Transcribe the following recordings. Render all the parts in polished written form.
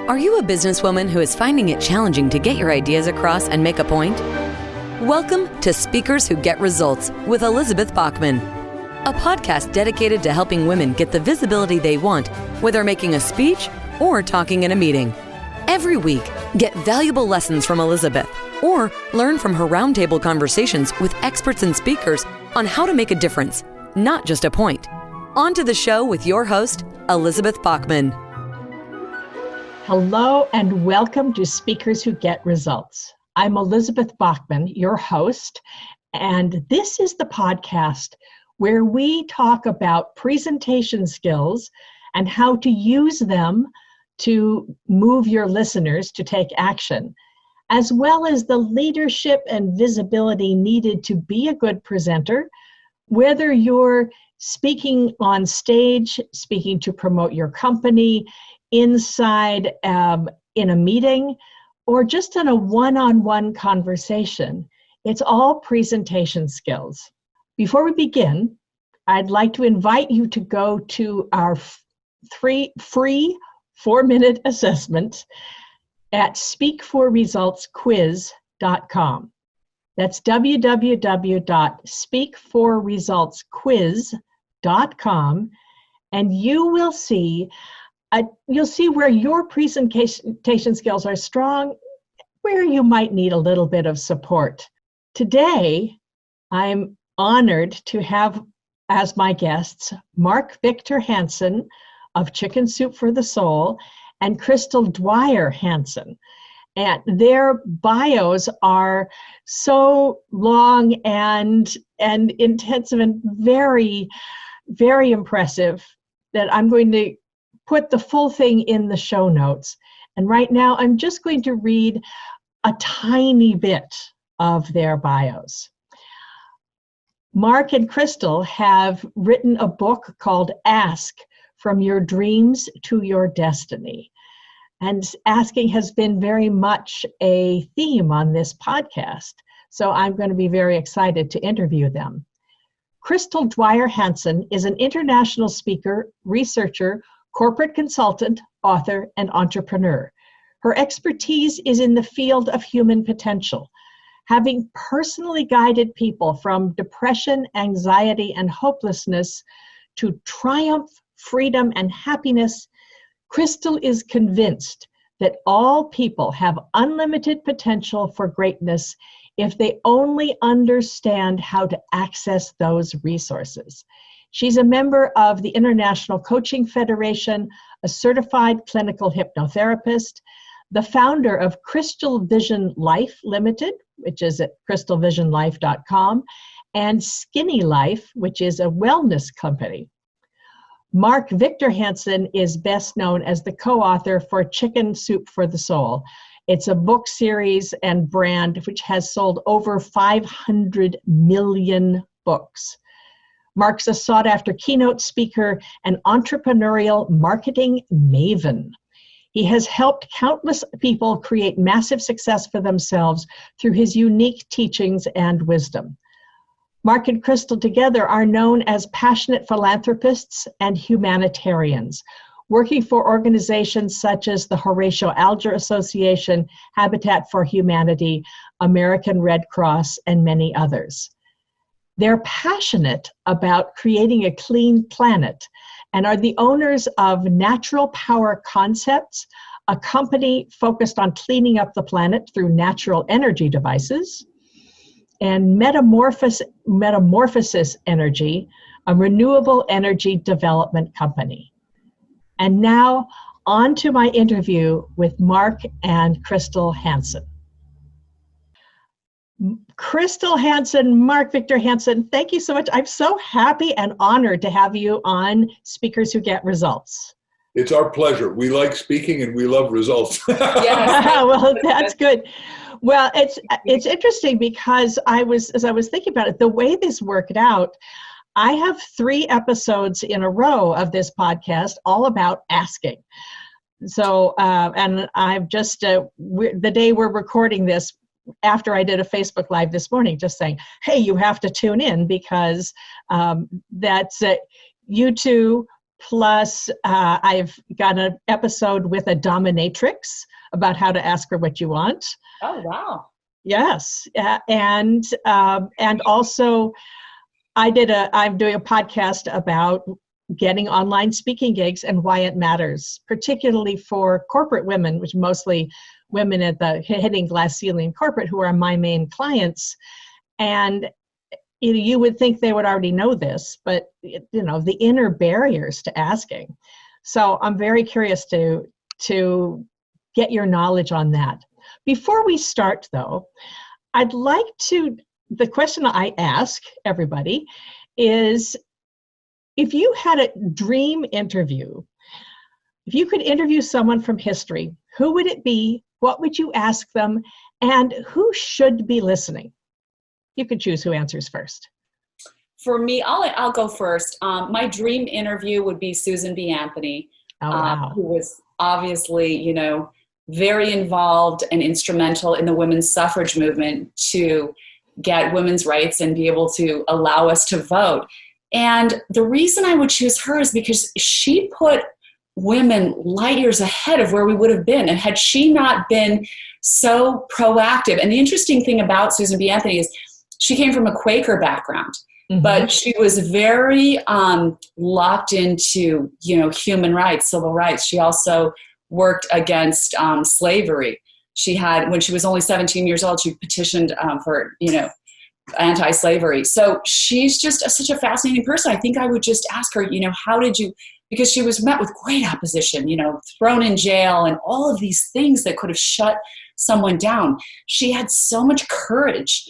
Are you a businesswoman who is finding it challenging to get your ideas across and make a point? Welcome to Speakers Who Get Results with Elizabeth Bachman, a podcast dedicated to helping women get the visibility they want, whether making a speech or talking in a meeting. Every week, get valuable lessons from Elizabeth or learn from her roundtable conversations with experts and speakers on how to make a difference, not just a point. On to the show with your host, Elizabeth Bachman. Hello and welcome to Speakers Who Get Results. I'm Elizabeth Bachman, your host, and this is the podcast where we talk about presentation skills and how to use them to move your listeners to take action, as well as the leadership and visibility needed to be a good presenter, whether you're speaking on stage, speaking to promote your company, inside in a meeting, or just in a one-on-one conversation. It's all presentation skills. Before we begin, I'd like to invite you to go to our free 4-minute assessment at speakforresultsquiz.com. That's www.speakforresultsquiz.com, and you'll see where your presentation skills are strong, where you might need a little bit of support. Today, I'm honored to have as my guests Mark Victor Hansen of Chicken Soup for the Soul and Dwyer Hansen. And their bios are so long and intensive and very, very impressive that I'm going to put the full thing in the show notes. And right now, I'm just going to read a tiny bit of their bios. Mark and Crystal have written a book called Ask: From Your Dreams to Your Destiny. And asking has been very much a theme on this podcast. So I'm going to be very excited to interview them. Dwyer Hansen is an international speaker, researcher, corporate consultant, author, and entrepreneur. Her expertise is in the field of human potential. Having personally guided people from depression, anxiety, and hopelessness to triumph, freedom, and happiness, Crystal is convinced that all people have unlimited potential for greatness if they only understand how to access those resources. She's a member of the International Coaching Federation, a certified clinical hypnotherapist, the founder of Crystal Vision Life Limited, which is at crystalvisionlife.com, and Skinny Life, which is a wellness company. Mark Victor Hansen is best known as the co-author for Chicken Soup for the Soul. It's a book series and brand which has sold over 500 million books. Mark's a sought-after keynote speaker and entrepreneurial marketing maven. He has helped countless people create massive success for themselves through his unique teachings and wisdom. Mark and Crystal together are known as passionate philanthropists and humanitarians, working for organizations such as the Horatio Alger Association, Habitat for Humanity, American Red Cross, and many others. They're passionate about creating a clean planet and are the owners of Natural Power Concepts, a company focused on cleaning up the planet through natural energy devices, and Metamorphosis Energy, a renewable energy development company. And now, on to my interview with Mark and Crystal Hansen. Crystal Hansen, Mark Victor Hansen, thank you so much. I'm so happy and honored to have you on Speakers Who Get Results. It's our pleasure. We like speaking and we love results. Yeah, well, that's good. Well, it's interesting because as I was thinking about it, the way this worked out, I have 3 episodes in a row of this podcast all about asking. So, and I've just, the day we're recording this, after I did a Facebook Live this morning, just saying, hey, you have to tune in because that's you two Plus, I've got an episode with a dominatrix about how to ask her what you want. Oh, wow. Yes. And also I'm doing a podcast about getting online speaking gigs and why it matters, particularly for corporate women, which mostly women at the hitting glass ceiling corporate who are my main clients. And you would think they would already know this, but the inner barriers to asking. So I'm very curious to get your knowledge on that. Before we start, though, the question I ask everybody is, if you had a dream interview, if you could interview someone from history, who would it be? What would you ask them? And who should be listening? You can choose who answers first. For me, I'll go first. My dream interview would be Susan B. Anthony, who was obviously, very involved and instrumental in the women's suffrage movement to get women's rights and be able to allow us to vote. And the reason I would choose her is because she put women light years ahead of where we would have been. And had she not been so proactive, and the interesting thing about Susan B. Anthony is she came from a Quaker background, but she was very locked into, human rights, civil rights. She also worked against slavery. She had, when she was only 17 years old, she petitioned for, anti-slavery. So she's just such a fascinating person. I think I would just ask her, how did you, because she was met with great opposition, thrown in jail and all of these things that could have shut someone down. She had so much courage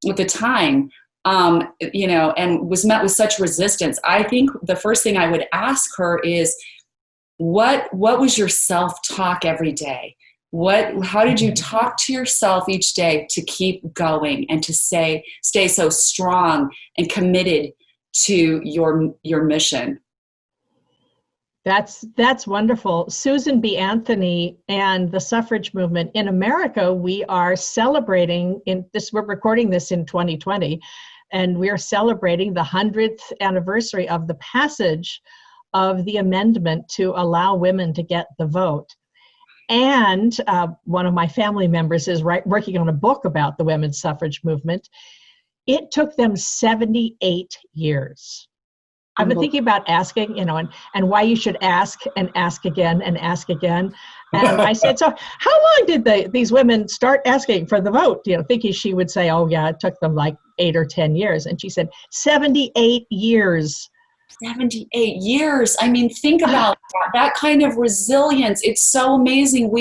at the time, and was met with such resistance. I think the first thing I would ask her is, what was your self-talk every day? How did you talk to yourself each day to keep going and to stay so strong and committed to your mission? That's wonderful. Susan B. Anthony and the suffrage movement in America, we are celebrating we're recording this in 2020, and we are celebrating the 100th anniversary of the passage of the amendment to allow women to get the vote. And one of my family members is working on a book about the women's suffrage movement. It took them 78 years. I've been thinking about asking, and why you should ask and ask again and ask again. And I said, so how long did these women start asking for the vote? Thinking she would say, oh yeah, it took them like 8 or 10 years. And she said, 78 years. 78 years. I mean, think about that kind of resilience. It's so amazing.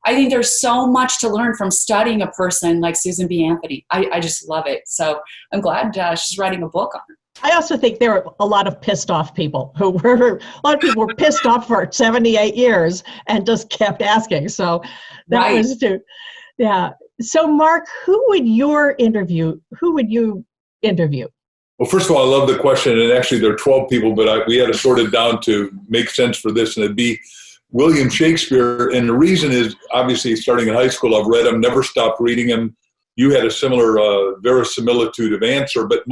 I think there's so much to learn from studying a person like Susan B. Anthony. I just love it. So I'm glad she's writing a book on it. I also think there were a lot of pissed off people a lot of people were pissed off for 78 years and just kept asking. So that was too, yeah. So Mark, who would you interview? Well, first of all, I love the question. And actually, there are 12 people, but we had to sort it down to make sense for this. And it'd be William Shakespeare. And the reason is, obviously, starting in high school, I've read him, never stopped reading him. You had a similar verisimilitude of answer. But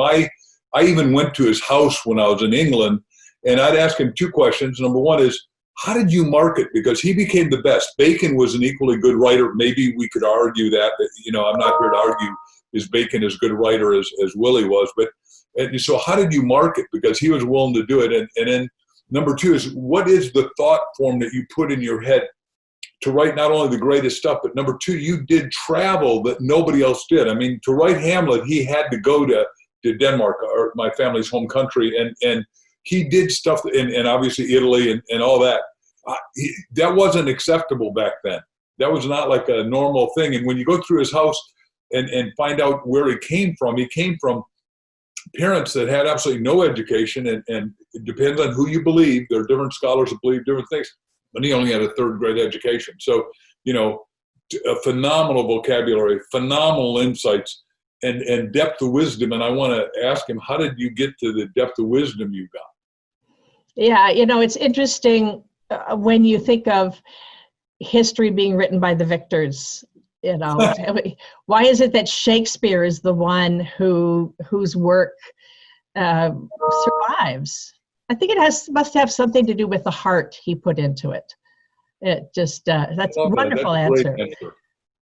I even went to his house when I was in England, and I'd ask him 2 questions. Number one is, how did you market? Because he became the best. Bacon was an equally good writer. Maybe we could argue that, I'm not here to argue is Bacon as good a writer as Willie was, but and so how did you market? Because he was willing to do it. And then number 2 is, what is the thought form that you put in your head to write not only the greatest stuff, but number 2, you did travel that nobody else did. I mean, to write Hamlet, he had to go to Denmark, or my family's home country, and he did stuff, and obviously Italy and all that. That wasn't acceptable back then. That was not like a normal thing. And when you go through his house and find out where he came from parents that had absolutely no education, and it depends on who you believe. There are different scholars that believe different things, but he only had a 3rd grade education. So, a phenomenal vocabulary, phenomenal insights, and depth of wisdom. And I want to ask him, how did you get to the depth of wisdom you got? Yeah, it's interesting when you think of history being written by the victors. Why is it that Shakespeare is the one whose work survives? I think it must have something to do with the heart he put into it. It just, that's a wonderful answer.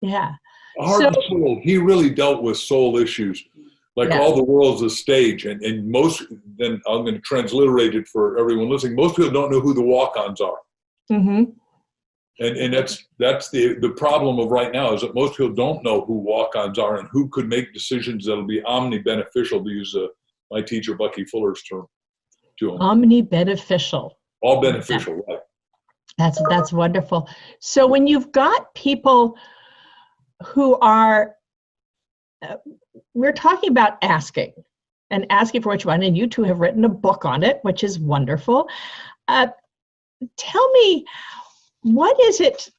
Yeah. Heart and soul, he really dealt with soul issues. Like all the world's a stage. And most, then I'm going to transliterate it for everyone listening. Most people don't know who the walk-ons are. Mm-hmm. And that's the problem of right now, is that most people don't know who walk-ons are and who could make decisions that'll be omni-beneficial, to use my teacher Bucky Fuller's term. To them. Omni-beneficial. All beneficial, right. That's wonderful. So when you've got people who are, we're talking about asking for what you want, and you two have written a book on it, which is wonderful. Tell me, what is it,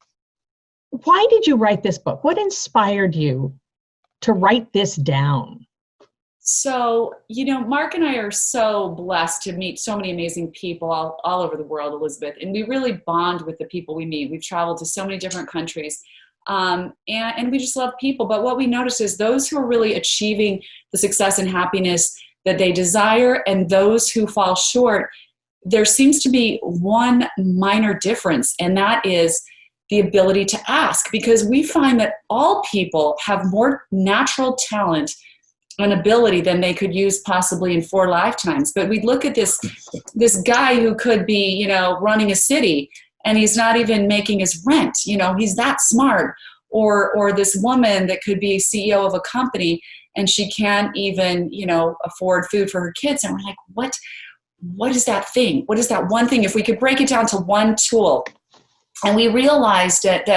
why did you write this book? What inspired you to write this down? So, Mark and I are so blessed to meet so many amazing people all over the world, Elizabeth, and we really bond with the people we meet. We've traveled to so many different countries, and we just love people. But what we notice is those who are really achieving the success and happiness that they desire, and those who fall short, there seems to be one minor difference, and that is the ability to ask, because we find that all people have more natural talent an ability than they could use possibly in 4 lifetimes. But we look at this guy who could be, running a city, and he's not even making his rent. He's that smart. Or this woman that could be CEO of a company, and she can't even, afford food for her kids. And we're like, what is that thing? What is that one thing? If we could break it down to one tool. And we realized that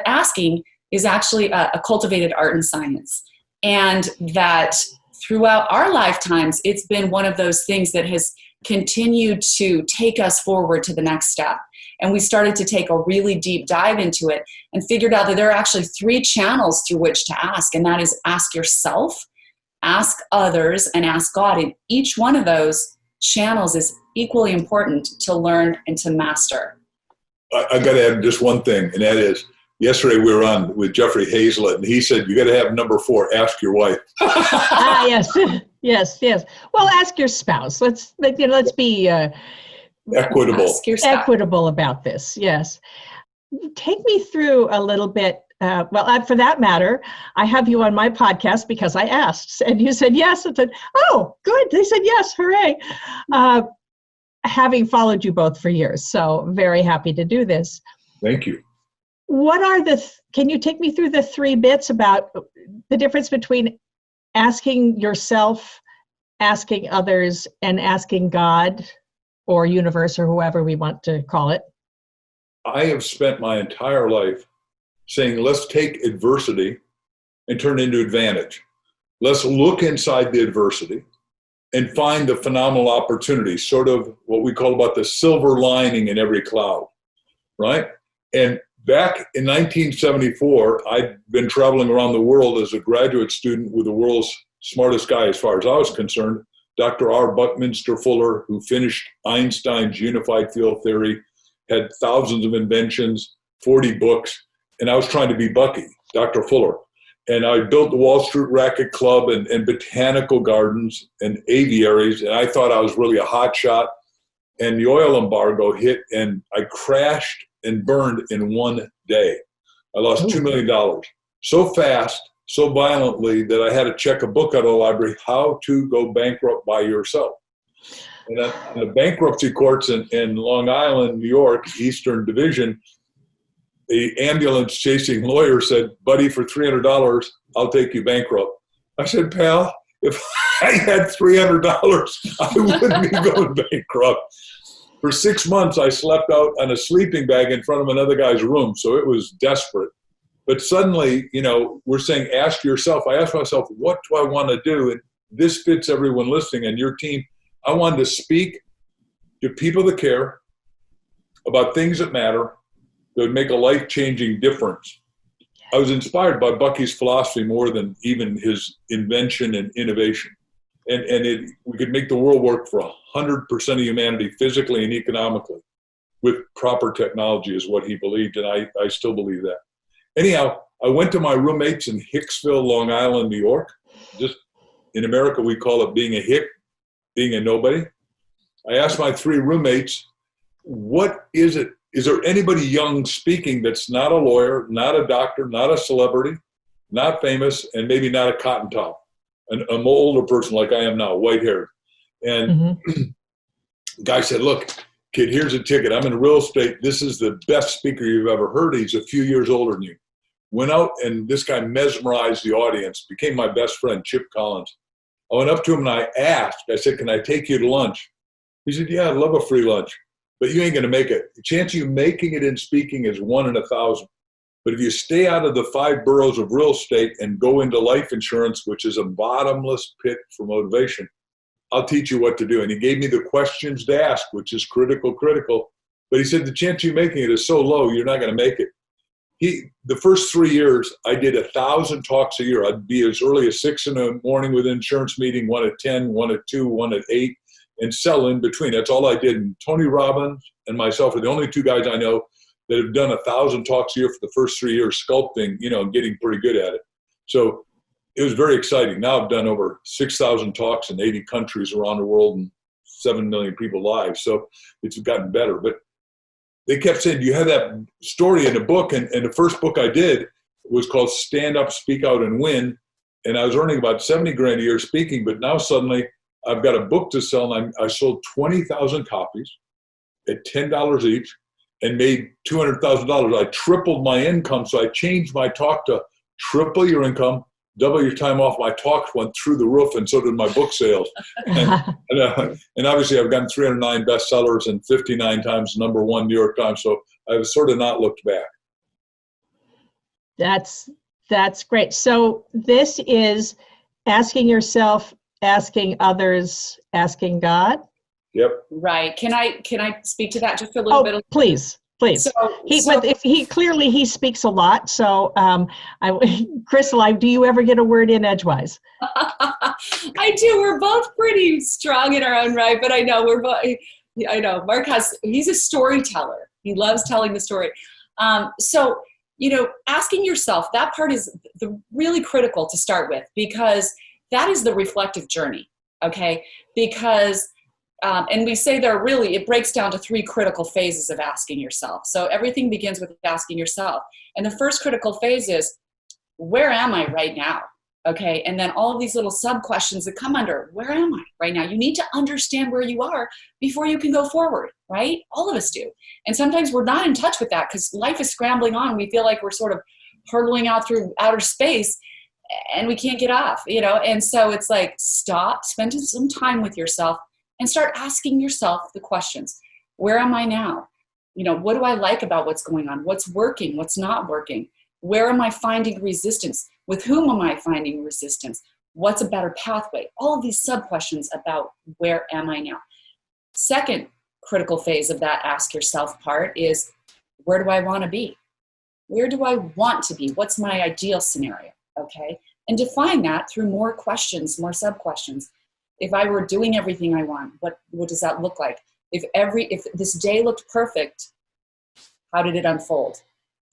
asking is actually a cultivated art and science. And that throughout our lifetimes, it's been one of those things that has continued to take us forward to the next step. And we started to take a really deep dive into it and figured out that there are actually 3 channels through which to ask. And that is ask yourself, ask others, and ask God. And each one of those channels is equally important to learn and to master. I got to add just one thing, and that is, yesterday we were on with Jeffrey Hazlett, and he said, you got to have number 4, ask your wife. Yes. Well, ask your spouse. Let's be equitable about this. Yes. Take me through a little bit. For that matter, I have you on my podcast because I asked, and you said yes. I said, oh, good. They said yes. Hooray. Having followed you both for years. So very happy to do this. Thank you. What are can you take me through the 3 bits about the difference between asking yourself, asking others, and asking God or universe or whoever we want to call it? I have spent my entire life saying, let's take adversity and turn it into advantage. Let's look inside the adversity and find the phenomenal opportunities, sort of what we call about the silver lining in every cloud, right? And back in 1974, I'd been traveling around the world as a graduate student with the world's smartest guy, as far as I was concerned, Dr. R. Buckminster Fuller, who finished Einstein's unified field theory, had thousands of inventions, 40 books, and I was trying to be Bucky, Dr. Fuller. And I built the Wall Street Racket Club and botanical gardens and aviaries, and I thought I was really a hot shot. And the oil embargo hit, and I crashed and burned in one day. I lost $2 million so fast, so violently, that I had to check a book out of the library, How to Go Bankrupt by Yourself. And the bankruptcy courts in Long Island, New York, Eastern Division, the ambulance chasing lawyer said, buddy, for $300, I'll take you bankrupt. I said, pal, if I had $300, I wouldn't be going bankrupt. For 6 months, I slept out on a sleeping bag in front of another guy's room, so it was desperate. But suddenly, we're saying, ask yourself. I asked myself, what do I want to do? And this fits everyone listening and your team. I wanted to speak to people that care about things that matter, that would make a life-changing difference. I was inspired by Bucky's philosophy more than even his invention and innovation. And we could make the world work for 100% of humanity, physically and economically, with proper technology, is what he believed, and I still believe that. Anyhow, I went to my roommates in Hicksville, Long Island, New York. Just in America, we call it being a hick. being a nobody. I asked my 3 roommates, what is it? Is there anybody young speaking that's not a lawyer, not a doctor, not a celebrity, not famous, and maybe not a cotton top? An older person like I am now, white haired. And the guy said, look, kid, here's a ticket. I'm in real estate. This is the best speaker you've ever heard. He's a few years older than you. Went out, and this guy mesmerized the audience, became my best friend, Chip Collins. I went up to him and I asked, I said, can I take you to lunch? He said, yeah, I'd love a free lunch, but you ain't going to make it. The chance of you making it in speaking is 1 in 1,000. But if you stay out of the 5 boroughs of real estate and go into life insurance, which is a bottomless pit for motivation, I'll teach you what to do. And he gave me the questions to ask, which is critical. But he said, the chance of you making it is so low, you're not going to make it. The first 3 years, I did 1,000 talks a year. I'd be as early as 6 in the morning with an insurance meeting, 1 at 10, 1 at 2, 1 at 8, and sell in between. That's all I did. And Tony Robbins and myself are the only 2 guys I know that have done 1,000 talks a year for the first 3 years, sculpting, and getting pretty good at it. So it was very exciting. Now I've done over 6,000 talks in 80 countries around the world and 7 million people live. So it's gotten better. But they kept saying, do you have that story in a book? And the first book I did was called Stand Up, Speak Out, and Win. And I was earning about 70 grand a year speaking, but now suddenly I've got a book to sell, and I sold 20,000 copies at $10 each and made $200,000. I tripled my income, so I changed my talk to triple your income, double your time off. My talks went through the roof, and so did my book sales. And obviously I've gotten 309 bestsellers and 59 times #1 New York Times, so I've sort of not looked back. That's great. So this is asking yourself, asking others, asking God? Yep. Right. Can I speak to that just a little bit? Please. So he speaks a lot. So, Crystal, do you ever get a word in edgewise? I do. We're both pretty strong in our own right, but I know Mark he's a storyteller. He loves telling the story. So, asking yourself, that part is really critical to start with, because that is the reflective journey. Okay. Because and we say it breaks down to 3 critical phases of asking yourself. So everything begins with asking yourself. And the first critical phase is, where am I right now? Okay. And then all of these little sub questions that come under, where am I right now? You need to understand where you are before you can go forward, right? All of us do. And sometimes we're not in touch with that because life is scrambling on. We feel like we're sort of hurtling out through outer space and we can't get off, And so it's like, stop, spend some time with yourself, and start asking yourself the questions. Where am I now? What do I like about what's going on? What's working? What's not working? Where am I finding resistance? With whom am I finding resistance? What's a better pathway? All of these sub-questions about where am I now? Second critical phase of that ask yourself part is, where do I want to be? Where do I want to be? What's my ideal scenario? Okay. And define that through more questions, more sub-questions. If I were doing everything I want, what does that look like? If this day looked perfect, how did it unfold?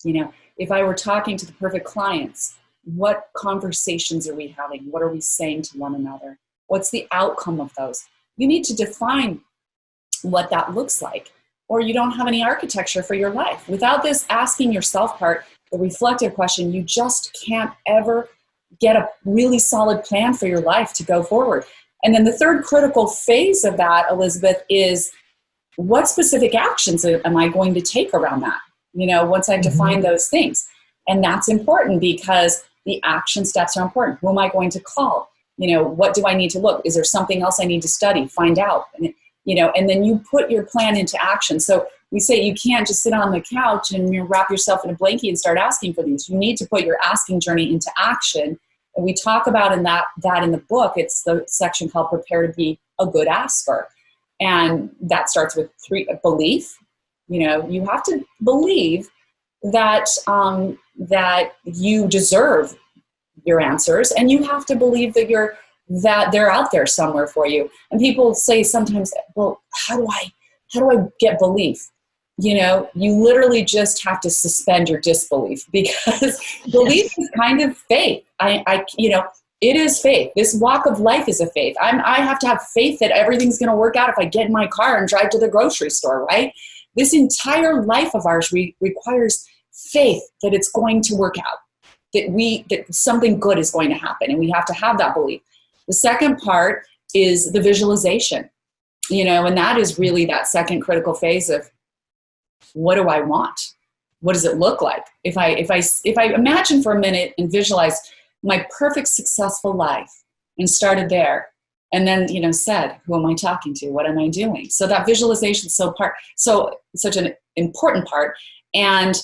If I were talking to the perfect clients, what conversations are we having? What are we saying to one another? What's the outcome of those? You need to define what that looks like, or you don't have any architecture for your life. Without this asking yourself part, the reflective question, you just can't ever get a really solid plan for your life to go forward. And then the third critical phase of that, Elizabeth, is what specific actions am I going to take around that? Once I've defined those things. And that's important because the action steps are important. Who am I going to call? What do I need to look? Is there something else I need to study, find out? And then you put your plan into action. So we say you can't just sit on the couch and wrap yourself in a blanket and start asking for these. You need to put your asking journey into action. And we talk about that in the book. It's the section called Prepare to Be a Good Asker. And that starts with belief. You have to believe that you deserve your answers, and you have to believe that they're out there somewhere for you. And people say sometimes, well, how do I get belief? You literally just have to suspend your disbelief, because belief is kind of faith. It is faith. This walk of life is a faith. I have to have faith that everything's going to work out if I get in my car and drive to the grocery store, right? This entire life of ours requires faith that it's going to work out, that something good is going to happen, and we have to have that belief. The second part is the visualization, and that is really that second critical phase of, what do I want? What does it look like? If I imagine for a minute and visualize my perfect successful life and started there, and then said, who am I talking to? What am I doing? So that visualization is such an important part, and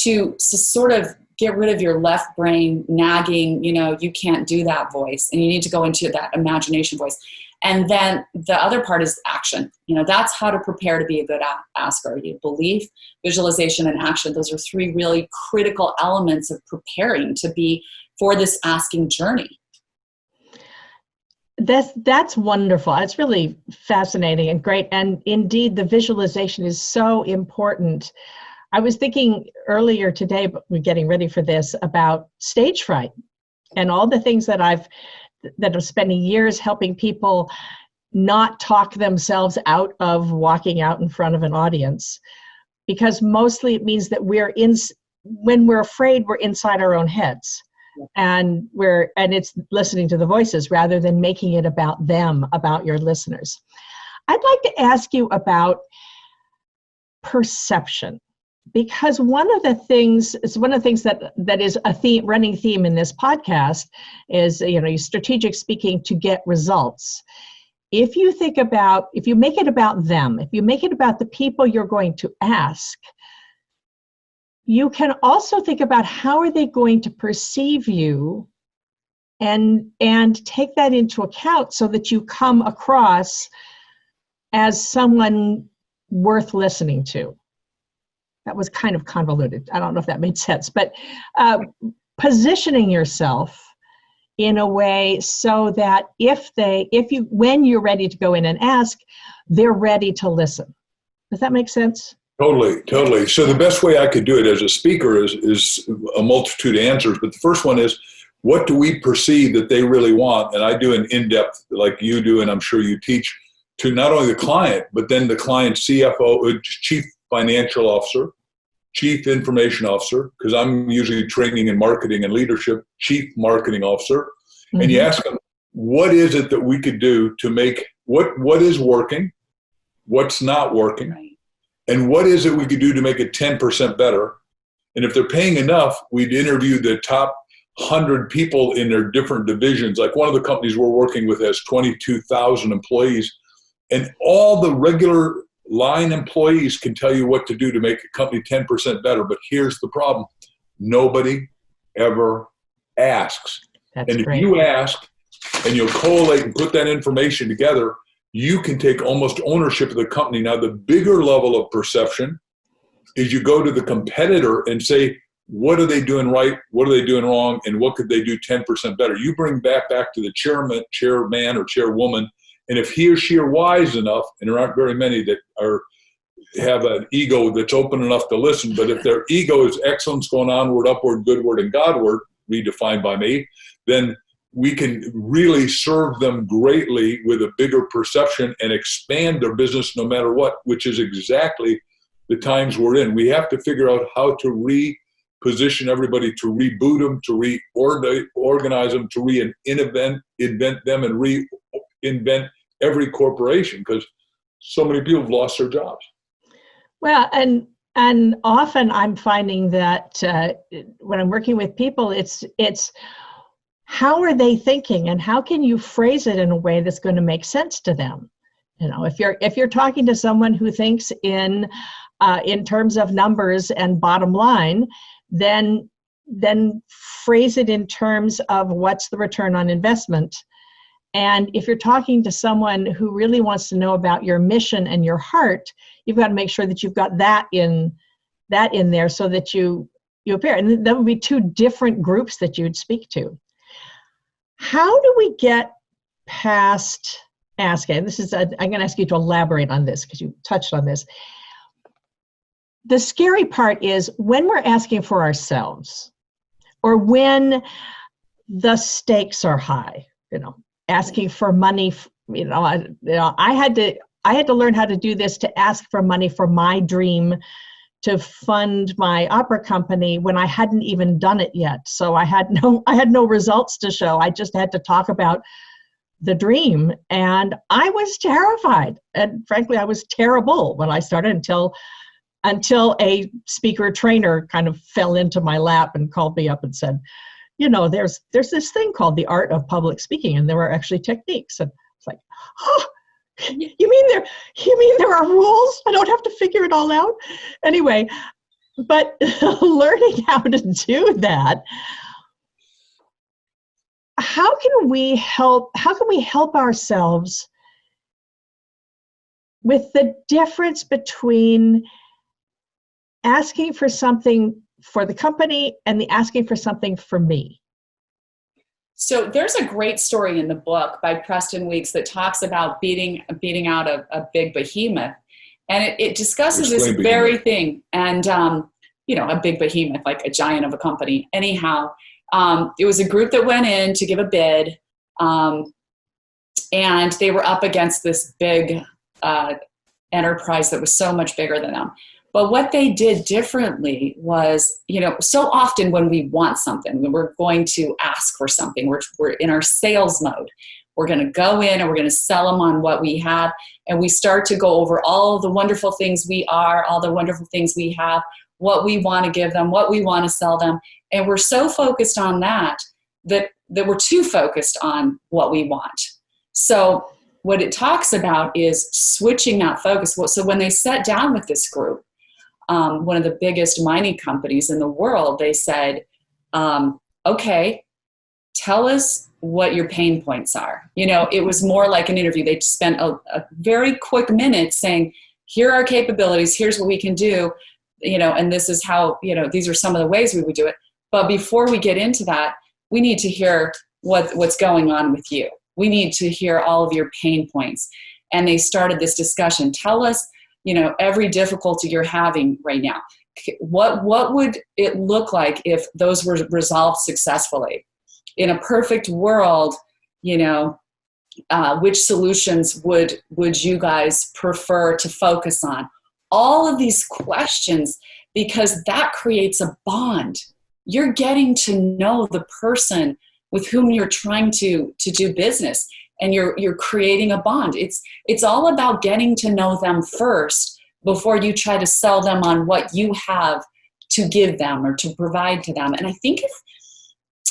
to sort of get rid of your left brain nagging, you can't do that voice, and you need to go into that imagination voice. And then the other part is action. That's how to prepare to be a good asker. Belief, visualization, and action. Those are three really critical elements of preparing to be for this asking journey. That's wonderful. It's really fascinating and great. And indeed, the visualization is so important. I was thinking earlier today, but we're getting ready for this, about stage fright and all the things that I'm spending years helping people not talk themselves out of walking out in front of an audience, because mostly it means that when we're afraid, we're inside our own heads, and it's listening to the voices rather than making it about them, about your listeners. I'd like to ask you about perception, because one of the things that is a running theme in this podcast is, strategic speaking to get results. If you make it about them, if you make it about the people you're going to ask, you can also think about how are they going to perceive you, and take that into account so that you come across as someone worth listening to. That was kind of convoluted. I don't know if that made sense, but positioning yourself in a way so that when you're ready to go in and ask, they're ready to listen. Does that make sense? Totally. So the best way I could do it as a speaker is a multitude of answers. But the first one is, what do we perceive that they really want? And I do an in-depth, like you do, and I'm sure you teach, to not only the client, but then the client's CFO, chief financial officer, chief information officer, because I'm usually training in marketing and leadership, chief marketing officer. Mm-hmm. And you ask them, what is it that we could do to make, what is working, what's not working, right, and what is it we could do to make it 10% better? And if they're paying enough, we'd interview the top 100 people in their different divisions. Like one of the companies we're working with has 22,000 employees, and all the regular line employees can tell you what to do to make a company 10% better. But here's the problem. Nobody ever asks. That's and great. If you ask and you'll collate and put that information together, you can take almost ownership of the company. Now, the bigger level of perception is you go to the competitor and say, what are they doing right? What are they doing wrong? And what could they do 10% better? You bring back to the chairman or chairwoman. And if he or she are wise enough, and there aren't very many that have an ego that's open enough to listen, but if their ego is excellence going onward, upward, goodward, and Godward, redefined by me, then we can really serve them greatly with a bigger perception and expand their business no matter what, which is exactly the times we're in. We have to figure out how to reposition everybody, to reboot them, to reorganize them, to reinvent them, and reinvent every corporation, because so many people have lost their jobs. Well, and often I'm finding that when I'm working with people, it's how are they thinking, and how can you phrase it in a way that's going to make sense to them? If you're talking to someone who thinks in terms of numbers and bottom line, then phrase it in terms of what's the return on investment. And if you're talking to someone who really wants to know about your mission and your heart, you've got to make sure that you've got that in there so that you appear. And that would be two different groups that you'd speak to. How do we get past asking? I'm going to ask you to elaborate on this because you touched on this. The scary part is when we're asking for ourselves, or when the stakes are high, asking for money, I had to learn how to do this, to ask for money for my dream to fund my opera company when I hadn't even done it yet. So I had no results to show. I just had to talk about the dream, and I was terrified. And frankly, I was terrible when I started until a speaker trainer kind of fell into my lap and called me up and said, there's this thing called the art of public speaking, and there are actually techniques. And it's like, oh, you mean there are rules? I don't have to figure it all out? Anyway, but learning how to do that, how can we help ourselves with the difference between asking for something for the company and the asking for something for me? So there's a great story in the book by Preston Weeks that talks about beating out a big behemoth. And it discusses this very thing. And, a big behemoth, like a giant of a company. Anyhow, it was a group that went in to give a bid. And they were up against this big enterprise that was so much bigger than them. But what they did differently was, so often when we want something, when we're going to ask for something, we're in our sales mode. We're going to go in and we're going to sell them on what we have. And we start to go over all the wonderful things we are, all the wonderful things we have, what we want to give them, what we want to sell them. And we're so focused on that we're too focused on what we want. So what it talks about is switching that focus. So when they sat down with this group, one of the biggest mining companies in the world, they said, okay, tell us what your pain points are. It was more like an interview. They spent a very quick minute saying, here are our capabilities, here's what we can do, and this is how, these are some of the ways we would do it. But before we get into that, we need to hear what's going on with you. We need to hear all of your pain points. And they started this discussion. Tell us, every difficulty you're having right now. What would it look like if those were resolved successfully? In a perfect world, which solutions would you guys prefer to focus on? All of these questions, because that creates a bond. You're getting to know the person with whom you're trying to do business. And you're creating a bond. It's all about getting to know them first before you try to sell them on what you have to give them or to provide to them. And I think if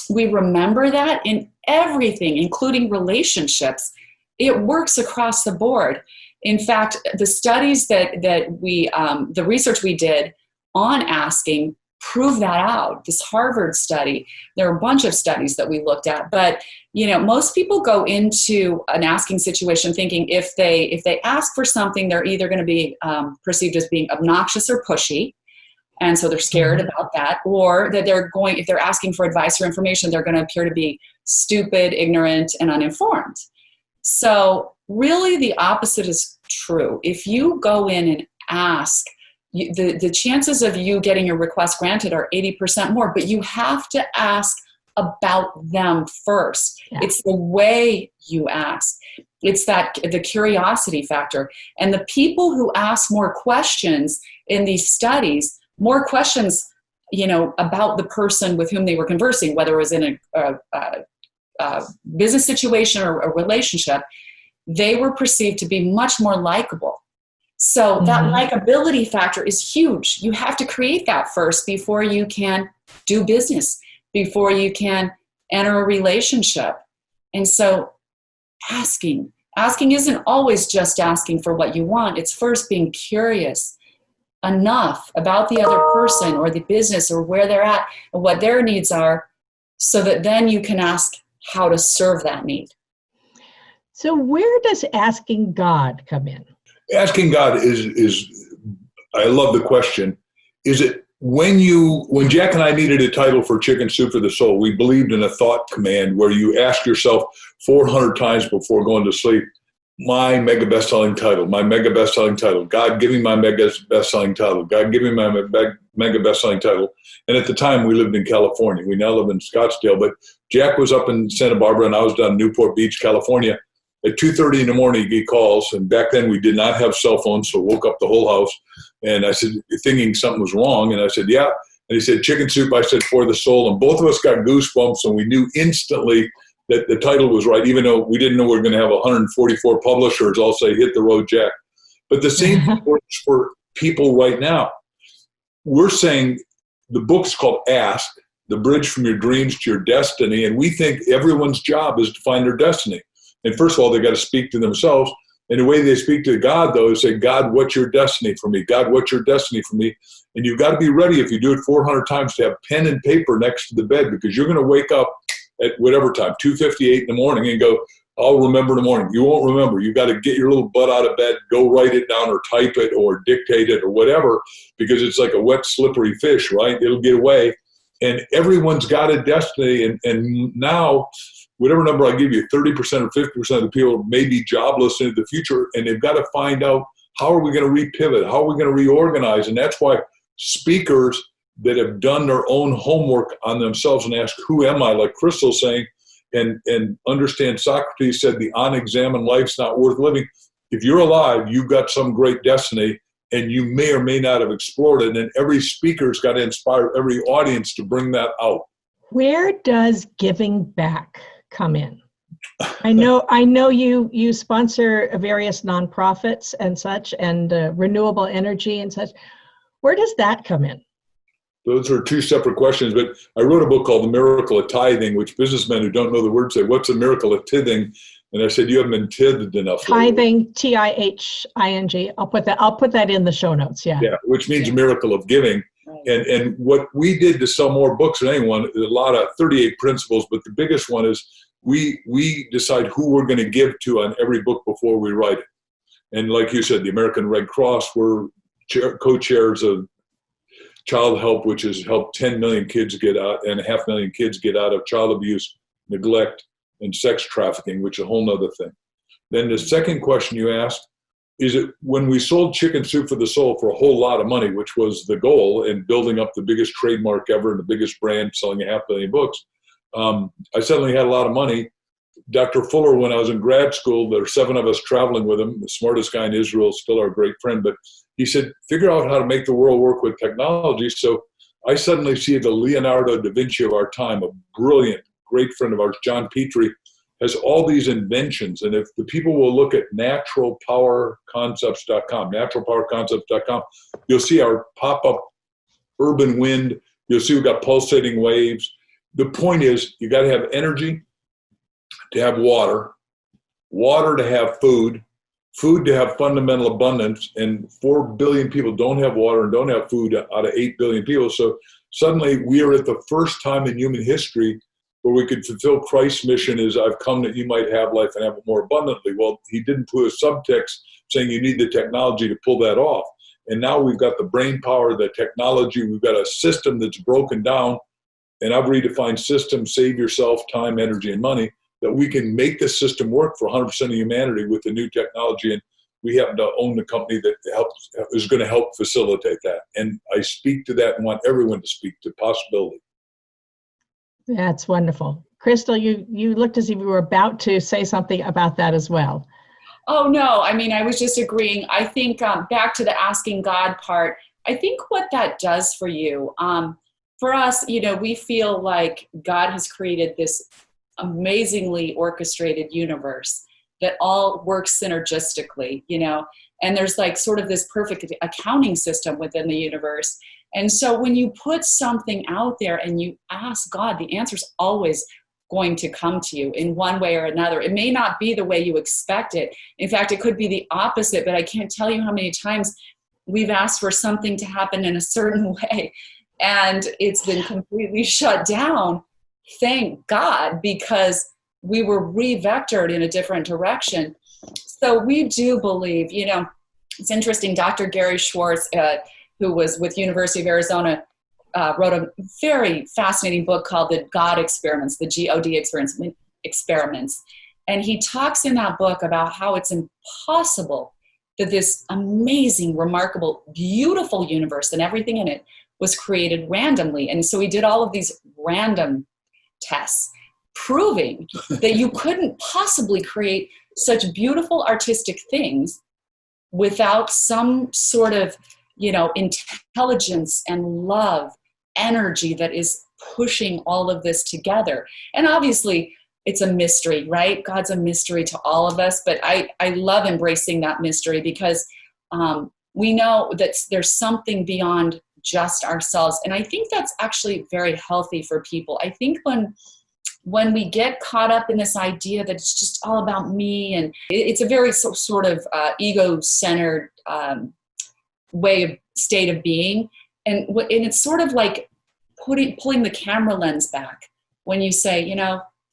we remember that in everything, including relationships, it works across the board. In fact, the studies the research we did on asking prove that out. This Harvard study, there are a bunch of studies that we looked at, but most people go into an asking situation thinking if they ask for something, they're either going to be perceived as being obnoxious or pushy, and so they're scared about that, or that if they're asking for advice or information, they're going to appear to be stupid, ignorant, and uninformed. So really the opposite is true. If you go in and ask, the chances of you getting your request granted are 80% more, but you have to ask about them first. Yeah. It's the way you ask. It's the curiosity factor. And the people who ask more questions in these studies, more questions, about the person with whom they were conversing, whether it was in a business situation or a relationship, they were perceived to be much more likable. So that likability factor is huge. You have to create that first before you can do business, before you can enter a relationship. And so asking isn't always just asking for what you want. It's first being curious enough about the other person or the business or where they're at and what their needs are, so that then you can ask how to serve that need. So where does asking God come in? Asking God is I love the question. Is it when Jack and I needed a title for Chicken Soup for the Soul, we believed in a thought command where you ask yourself 400 times before going to sleep, my mega best-selling title, my mega best-selling title. God, give me my mega best-selling title. God, give me my mega best-selling title. And at the time, we lived in California. We now live in Scottsdale. But Jack was up in Santa Barbara and I was down in Newport Beach, California. At 2:30 in the morning, he calls, and back then we did not have cell phones, so woke up the whole house. And I said, thinking something was wrong, and I said, yeah. And he said, chicken soup. I said, for the soul. And both of us got goosebumps, and we knew instantly that the title was right, even though we didn't know we were going to have 144 publishers all say, hit the road, Jack. But the same thing works for people right now. We're saying the book's called Ask, The Bridge from Your Dreams to Your Destiny, and we think everyone's job is to find their destiny. And first of all, they got to speak to themselves. And the way they speak to God, though, is say, God, what's your destiny for me? God, what's your destiny for me? And you've got to be ready, if you do it 400 times, to have pen and paper next to the bed, because you're going to wake up at whatever time, 2:58 in the morning, and go, I'll remember in the morning. You won't remember. You've got to get your little butt out of bed, go write it down or type it or dictate it or whatever, because it's like a wet, slippery fish, right? It'll get away. And everyone's got a destiny. And now, whatever number I give you, 30% or 50% of the people may be jobless into the future, and they've got to find out, how are we going to repivot? How are we going to reorganize? And that's why speakers that have done their own homework on themselves and ask, who am I, like Crystal's saying, and understand Socrates said the unexamined life's not worth living. If you're alive, you've got some great destiny, and you may or may not have explored it, and every speaker's got to inspire every audience to bring that out. Where does giving back come in? I know you sponsor various nonprofits and such, and renewable energy and such. Where does that come in? Those are two separate questions, but I wrote a book called The Miracle of Tithing, which businessmen who don't know the word say, what's the miracle of tithing? And I said, you haven't been tithed enough. Tithing, T-I-H-I-N-G. I'll put that in the show notes. Yeah. Yeah, which means miracle of giving. And what we did to sell more books than anyone, a lot of 38 principles, but the biggest one is we decide who we're going to give to on every book before we write it. And like you said, the American Red Cross, we're co-chairs of Child Help, which has helped 10 million kids get out, and 500,000 kids get out of child abuse, neglect, and sex trafficking, which is a whole nother thing. Then the second question you asked, is it when we sold Chicken Soup for the Soul for a whole lot of money, which was the goal, and building up the biggest trademark ever and the biggest brand, selling 500,000 books, I suddenly had a lot of money. Dr. Fuller, when I was in grad school, there were 7 of us traveling with him, the smartest guy in Israel, still our great friend, but he said, figure out how to make the world work with technology. So I suddenly see the Leonardo da Vinci of our time, a brilliant, great friend of ours, John Petrie, has all these inventions. And if the people will look at naturalpowerconcepts.com, you'll see our pop-up urban wind. You'll see we've got pulsating waves. The point is, you got to have energy to have water, water to have food, food to have fundamental abundance, and 4 billion people don't have water and don't have food out of 8 billion people. So suddenly we are at the first time in human history where we could fulfill Christ's mission is, I've come that you might have life and have it more abundantly. Well, he didn't put a subtext saying you need the technology to pull that off. And now we've got the brain power, the technology, we've got a system that's broken down, and I've redefined system, save yourself time, energy, and money, that we can make this system work for 100% of humanity with the new technology. And we happen to own the company that is going to help facilitate that. And I speak to that and want everyone to speak to possibility. That's wonderful. Crystal, you looked as if you were about to say something about that as well. Oh, no. I mean, I was just agreeing. I think back to the asking God part, I think what that does for you, for us, we feel like God has created this amazingly orchestrated universe that all works synergistically, and there's like sort of this perfect accounting system within the universe. And so when you put something out there and you ask God, the answer's always going to come to you in one way or another. It may not be the way you expect it. In fact, it could be the opposite, but I can't tell you how many times we've asked for something to happen in a certain way and it's been completely shut down. Thank God, because we were re-vectored in a different direction. So we do believe, it's interesting, Dr. Gary Schwartz, who was with University of Arizona, wrote a very fascinating book called The God Experiments, the G-O-D experiments. And he talks in that book about how it's impossible that this amazing, remarkable, beautiful universe and everything in it was created randomly. And so he did all of these random tests. proving that you couldn't possibly create such beautiful artistic things without some sort of, intelligence and love, energy that is pushing all of this together. And obviously it's a mystery, right? God's a mystery to all of us, but I love embracing that mystery because we know that there's something beyond just ourselves. And I think that's actually very healthy for people. I think when we get caught up in this idea that it's just all about me, and it's a very sort of ego-centered state of being, and it's sort of like pulling the camera lens back when you say,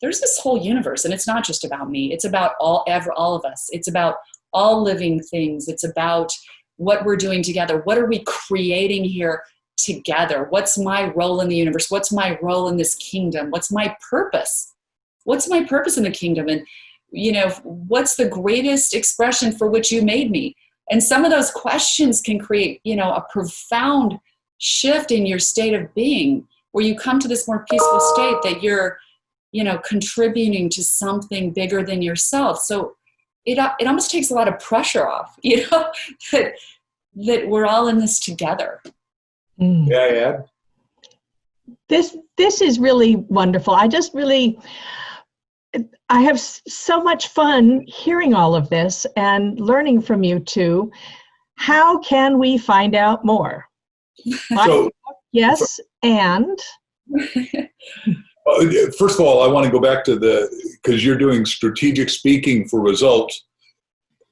there's this whole universe, and it's not just about me. It's about all of us. It's about all living things. It's about what we're doing together. What are we creating here together? What's my role in the universe? What's my role in this kingdom? What's my purpose? What's my purpose in the kingdom? And, what's the greatest expression for which you made me? And some of those questions can create, a profound shift in your state of being, where you come to this more peaceful state that you're, contributing to something bigger than yourself. So it almost takes a lot of pressure off, that we're all in this together. Yeah. This is really wonderful. I have so much fun hearing all of this and learning from you two. How can we find out more? Yes, and? First of all, I want to go back to because you're doing strategic speaking for results.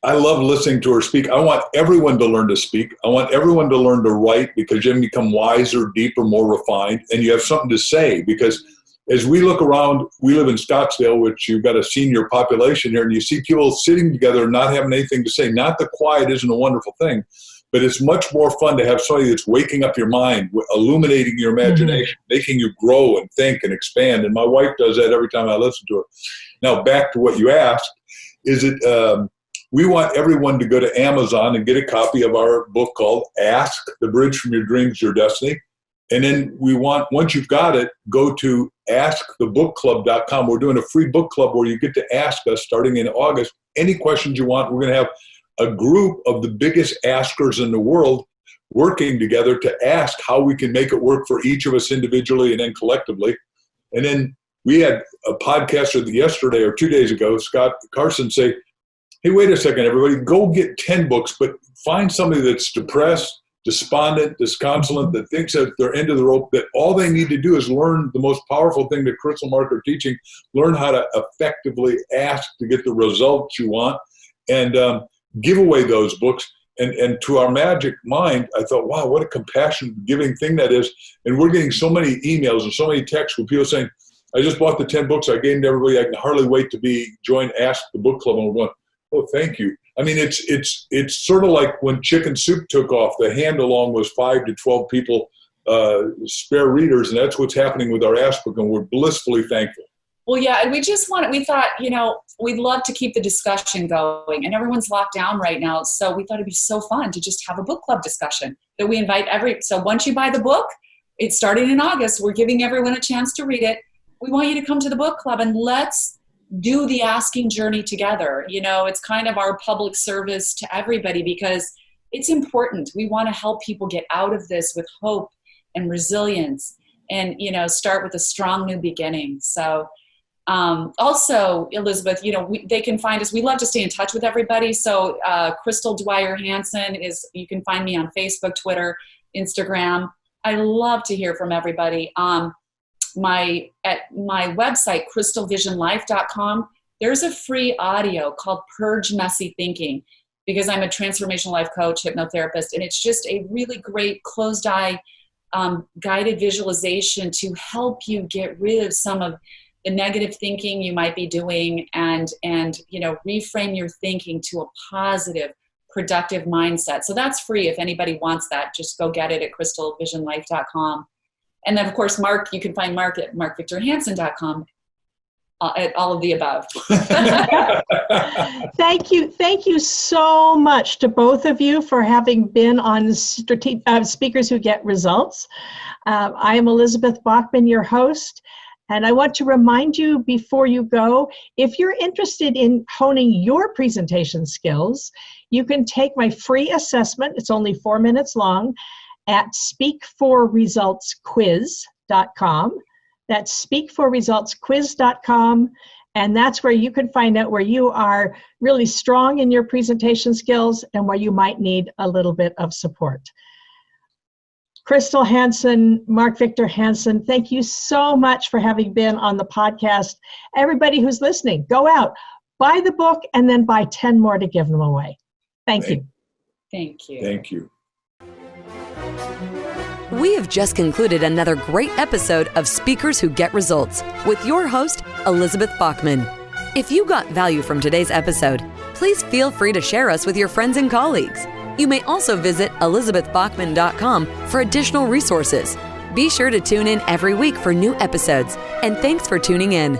I love listening to her speak. I want everyone to learn to speak. I want everyone to learn to write, because you become wiser, deeper, more refined, and you have something to say. Because as we look around, we live in Scottsdale, which you've got a senior population here, and you see people sitting together and not having anything to say. Not that quiet isn't a wonderful thing, but it's much more fun to have somebody that's waking up your mind, illuminating your imagination, making you grow and think and expand. And my wife does that every time I listen to her. Now, back to what you asked, we want everyone to go to Amazon and get a copy of our book called Ask, The Bridge from Your Dreams to Your Destiny. And then once you've got it, go to askthebookclub.com. We're doing a free book club where you get to ask us, starting in August, any questions you want. We're going to have a group of the biggest askers in the world working together to ask how we can make it work for each of us individually and then collectively. And then we had a podcaster yesterday or 2 days ago, Scott Carson, say, hey, wait a second, everybody, go get 10 books, but find somebody that's depressed, despondent, disconsolate, that thinks that they're end of the rope, that all they need to do is learn the most powerful thing that Crystal Mark are teaching, learn how to effectively ask to get the results you want, and give away those books. And to our magic mind, I thought, wow, what a compassion giving thing that is. And we're getting so many emails and so many texts with people saying, I just bought the 10 books I gave to everybody. I can hardly wait to join Ask the Book Club. And we're going, oh, thank you. I mean, it's sort of like when Chicken Soup took off, the hand along was 5 to 12 people, spare readers. And that's what's happening with our Ask book. And we're blissfully thankful. Well, yeah, and we thought, we'd love to keep the discussion going, and everyone's locked down right now. So we thought it'd be so fun to just have a book club discussion that we invite so once you buy the book, it's starting in August. We're giving everyone a chance to read it. We want you to come to the book club and let's do the asking journey together. It's kind of our public service to everybody because it's important. We want to help people get out of this with hope and resilience and, start with a strong new beginning. So, also, Elizabeth, they can find us. We love to stay in touch with everybody. So Crystal Dwyer Hansen you can find me on Facebook, Twitter, Instagram. I love to hear from everybody. At my website, crystalvisionlife.com, there's a free audio called Purge Messy Thinking, because I'm a transformational life coach, hypnotherapist, and it's just a really great closed-eye guided visualization to help you get rid of some of the negative thinking you might be doing and reframe your thinking to a positive, productive mindset. So that's free. If anybody wants that, just go get it at crystalvisionlife.com. And then, of course, Mark, you can find Mark at markvictorhansen.com, at all of the above. Thank you so much to both of you for having been on Speakers Who Get Results. I am Elizabeth Bachman, your host. And I want to remind you before you go, if you're interested in honing your presentation skills, you can take my free assessment. It's only 4 minutes long at speakforresultsquiz.com. That's speakforresultsquiz.com. And that's where you can find out where you are really strong in your presentation skills and where you might need a little bit of support. Crystal Hansen, Mark Victor Hansen, thank you so much for having been on the podcast. Everybody who's listening, go out, buy the book, and then buy 10 more to give them away. Thank you. Thank you. Thank you. We have just concluded another great episode of Speakers Who Get Results with your host, Elizabeth Bachman. If you got value from today's episode, please feel free to share us with your friends and colleagues. You may also visit elizabethbachman.com for additional resources. Be sure to tune in every week for new episodes, and thanks for tuning in.